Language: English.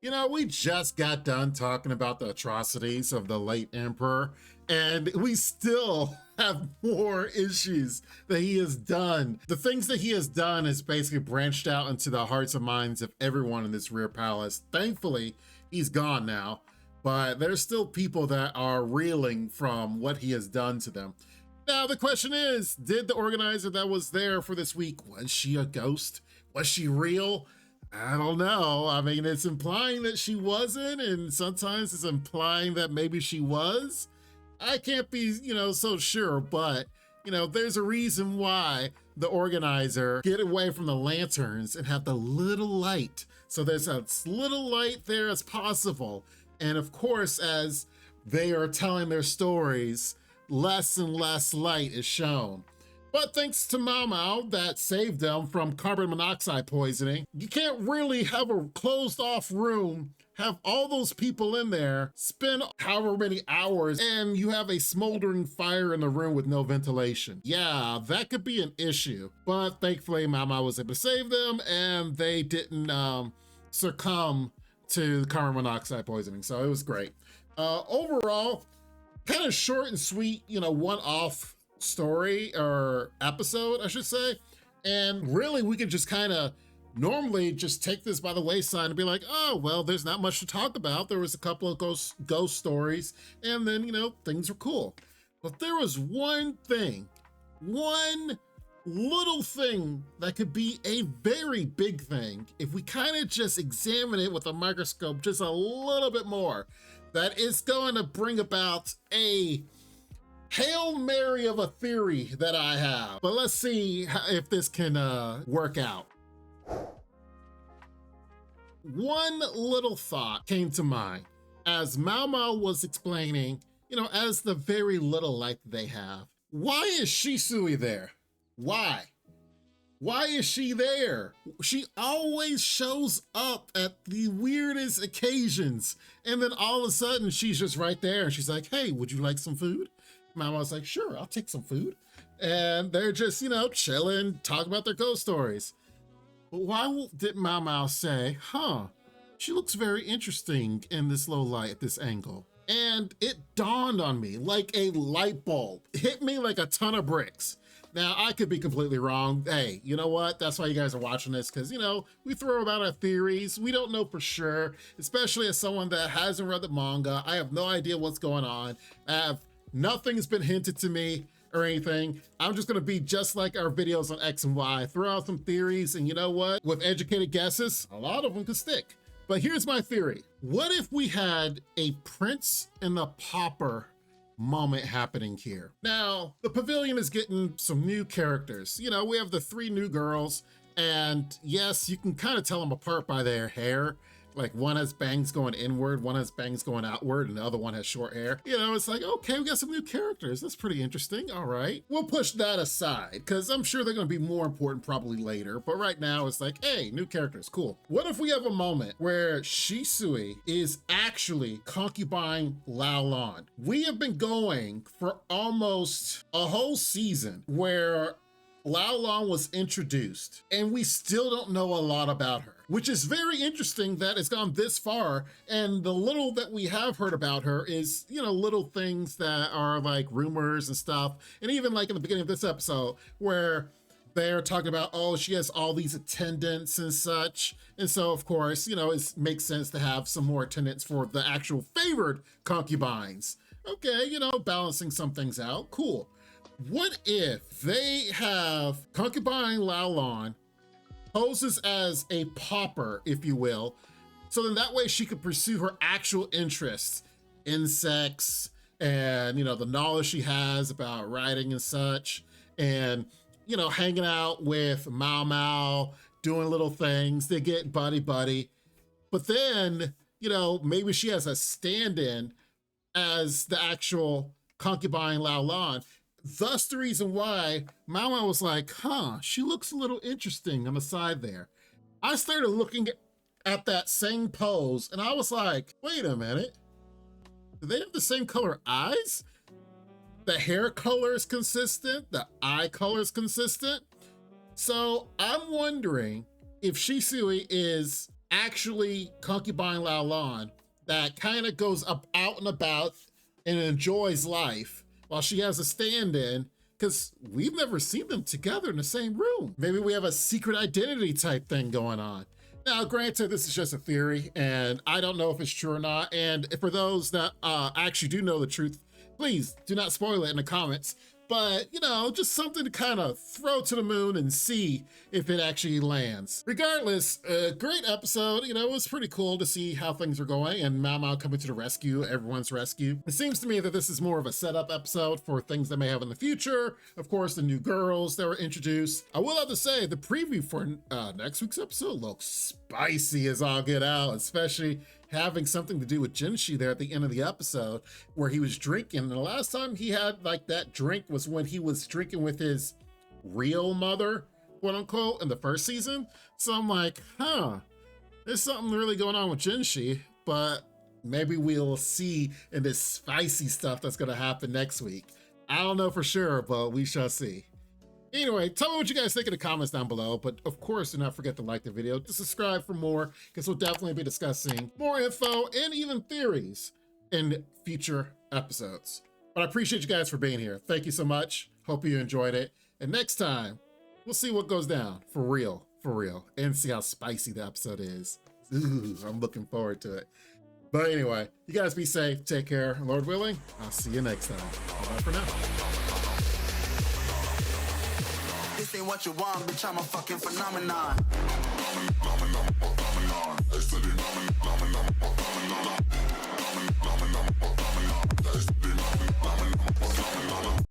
You know, we just got done talking about the atrocities of the late emperor, and we still have more issues that he has done. The things that he has done is basically branched out into the hearts and minds of everyone in this rear palace. Thankfully, he's gone now, but there's still people that are reeling from what he has done to them. Now, the question is, did the organizer that was there for this week, was she a ghost? Was she real? I don't know. I mean, it's implying that she wasn't, and sometimes it's implying that maybe she was. I can't be, so sure, but, there's a reason why the organizer get away from the lanterns and have the little light. So there's as little light there as possible. And of course, as they are telling their stories, less and less light is shown. But thanks to Maomao that saved them from carbon monoxide poisoning, you can't really have a closed off room, have all those people in there, spend however many hours, and you have a smoldering fire in the room with no ventilation. Yeah, that could be an issue. But thankfully, Maomao was able to save them, and they didn't succumb to carbon monoxide poisoning, so it was great. Overall, kind of short and sweet, one-off story or episode, I should say. And really, we could just kind of normally just take this by the wayside and be like, oh, well, there's not much to talk about. There was a couple of ghost stories, and then, things were cool. But there was one thing, one little thing that could be a very big thing if we kind of just examine it with a microscope just a little bit more, that is going to bring about a Hail Mary of a theory that I have. But let's see if this can work out. One little thought came to mind as Maomao was explaining, as the very little light they have. Why is Shisui there? Why? Why is she there? She always shows up at the weirdest occasions. And then all of a sudden she's just right there and she's like, hey, would you like some food? Maomao's like, sure, I'll take some food. And they're just, chilling, talking about their ghost stories. But why did Maomao say, she looks very interesting in this low light at this angle? And it dawned on me like a light bulb. It hit me like a ton of bricks. Now, I could be completely wrong. Hey, you know what? That's why you guys are watching this, because, we throw about our theories. We don't know for sure, especially as someone that hasn't read the manga. I have no idea what's going on. Nothing's been hinted to me or anything. I'm just gonna be just like our videos on X and Y, throw out some theories, and you know what? With educated guesses, a lot of them could stick. But here's my theory. What if we had a Prince and the Pauper moment happening here? Now, the pavilion is getting some new characters. We have the 3 new girls, and yes, you can kind of tell them apart by their hair. Like, one has bangs going inward, one has bangs going outward, and the other one has short hair. It's like, okay, we got some new characters. That's pretty interesting. All right. We'll push that aside, because I'm sure they're going to be more important probably later. But right now, it's like, hey, new characters, cool. What if we have a moment where Shisui is actually concubine Lao Lan? We have been going for almost a whole season where Lao Lan was introduced, and we still don't know a lot about her, which is very interesting that it's gone this far. And the little that we have heard about her is, little things that are like rumors and stuff. And even like in the beginning of this episode where they're talking about, oh, she has all these attendants and such. And so, of course, it makes sense to have some more attendants for the actual favored concubines. Okay, balancing some things out. Cool. What if they have concubine Lao Lan poses as a pauper, if you will, so then that way she could pursue her actual interests, insects, and, the knowledge she has about writing and such, and, hanging out with Maomao, doing little things, they get buddy-buddy. But then, maybe she has a stand-in as the actual concubine Lao Lan. Thus the reason why Maomao was like, she looks a little interesting on the side there. I started looking at that same pose and I was like, wait a minute. Do they have the same color eyes? The hair color is consistent. The eye color is consistent. So I'm wondering if Shisui is actually concubine Lao Lan that kind of goes up out and about and enjoys life while she has a stand-in, because we've never seen them together in the same room. Maybe we have a secret identity type thing going on. Now, granted, this is just a theory, and I don't know if it's true or not. And for those that actually do know the truth, please do not spoil it in the comments. But, you know, just something to kind of throw to the moon and see if it actually lands. Regardless, a great episode. You know, it was pretty cool to see how things are going and Maomao coming to the rescue, everyone's rescue. It seems to me that this is more of a setup episode for things that may have in the future. Of course, the new girls that were introduced. I will have to say, the preview for next week's episode looks spicy as all get out, especially having something to do with Jinshi there at the end of the episode where he was drinking. And the last time he had like that drink was when he was drinking with his real mother, quote unquote, in the first season. So I'm like, there's something really going on with Jinshi, but maybe we'll see in this spicy stuff that's going to happen next week. I don't know for sure, but we shall see. Anyway, tell me what you guys think in the comments down below, but of course, do not forget to like the video, to subscribe for more, because we'll definitely be discussing more info and even theories in future episodes. But I appreciate you guys for being here. Thank you so much. Hope you enjoyed it. And next time, we'll see what goes down for real, and see how spicy the episode is. Ooh, I'm looking forward to it. But anyway, you guys be safe, take care, Lord willing, I'll see you next time. Bye for now. This ain't what you want, bitch, I'm a fucking phenomenon.